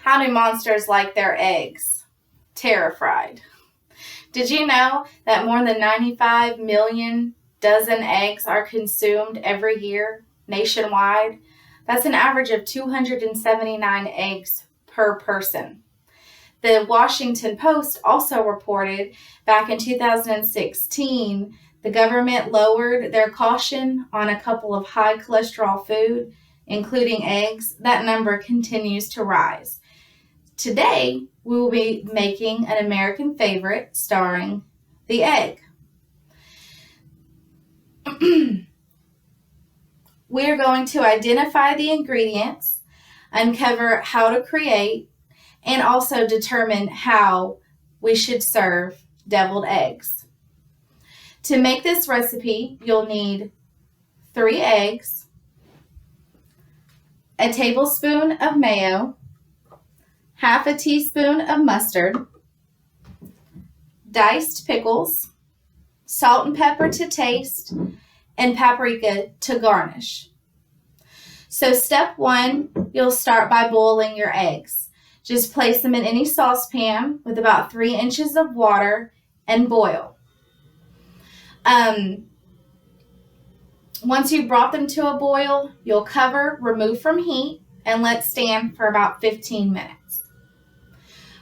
How do monsters like their eggs? Terra-fried. Did you know that more than 95 million dozen eggs are consumed every year nationwide? That's an average of 279 eggs per person. The Washington Post also reported back in 2016 the government lowered their caution on a couple of high cholesterol food, including eggs. That number continues to rise. Today, we will be making an American favorite starring the egg. We are going to identify the ingredients, uncover how to create, and also determine how we should serve deviled eggs. To make this recipe, you'll need 3 eggs, a tablespoon of mayo, half a teaspoon of mustard, diced pickles, salt and pepper to taste, and paprika to garnish. So step 1, you'll start by boiling your eggs. Just place them in any saucepan with about 3 inches of water and boil. Once you've brought them to a boil, you'll cover, remove from heat, and let stand for about 15 minutes.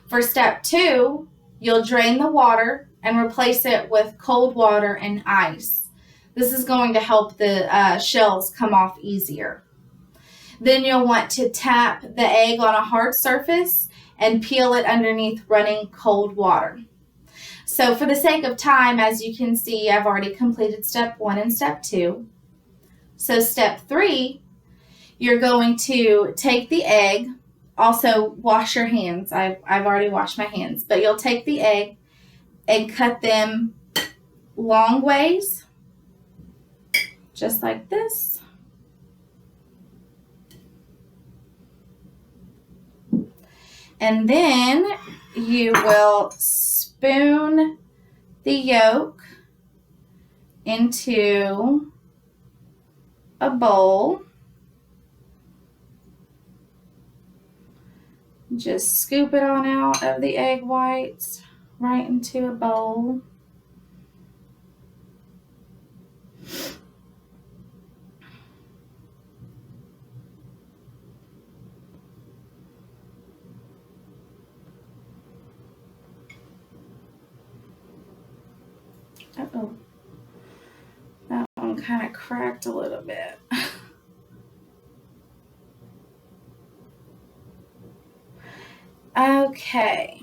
For step 2, you'll drain the water and replace it with cold water and ice. This is going to help the shells come off easier. Then you'll want to tap the egg on a hard surface and peel it underneath running cold water. So for the sake of time, as you can see, I've already completed step 1 and step 2. So step 3, you're going to take the egg. Also, wash your hands. I've already washed my hands. But you'll take the egg and cut them long ways, just like this. And then you will spoon the yolk into a bowl. Just scoop it on out of the egg whites right into a bowl. Uh-oh. That one kind of cracked a little bit. Okay.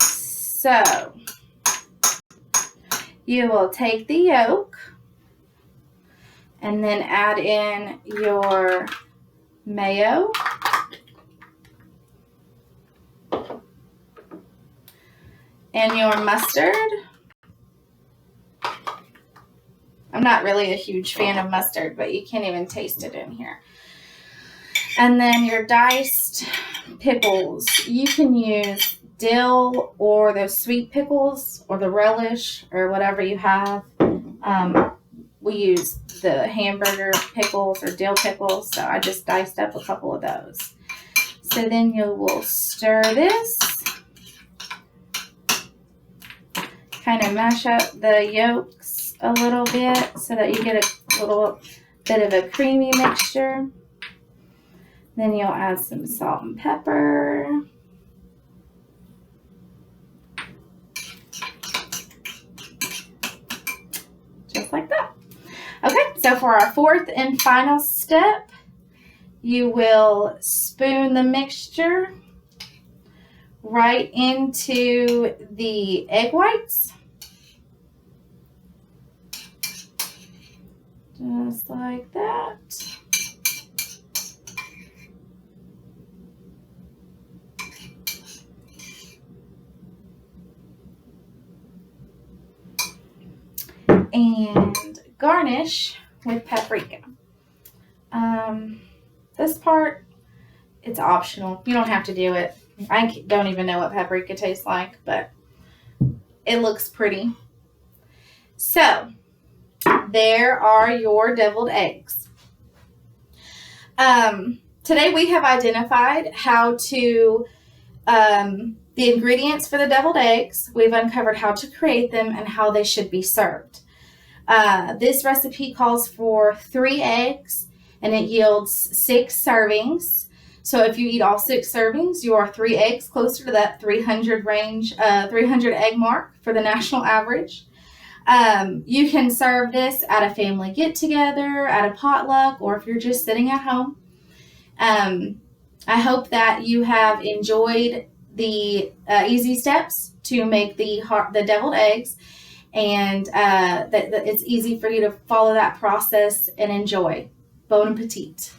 So, you will take the yolk and then add in your mayo, and your mustard. I'm not really a huge fan of mustard, but you can't even taste it in here. And then your diced pickles. You can use dill or the sweet pickles or the relish or whatever you have. We use the hamburger pickles or dill pickles, so I just diced up a couple of those. So then you will stir this. Kind of mash up the yolks a little bit so that you get a little bit of a creamy mixture. Then you'll add some salt and pepper. Just like that. Okay, so for our 4th and final step, you will spoon the mixture right into the egg whites. Just like that. And garnish with paprika. This part, it's optional. You don't have to do it. I don't even know what paprika tastes like, but it looks pretty. So, there are your deviled eggs. Today we have identified how to the ingredients for the deviled eggs. We've uncovered how to create them and how they should be served. This recipe calls for 3 eggs and it yields 6 servings. So if you eat all 6 servings, you are 3 eggs closer to that 300 egg mark for the national average. You can serve this at a family get-together, at a potluck, or if you're just sitting at home. I hope that you have enjoyed the easy steps to make the deviled eggs, and that it's easy for you to follow that process and enjoy. Bon appetit.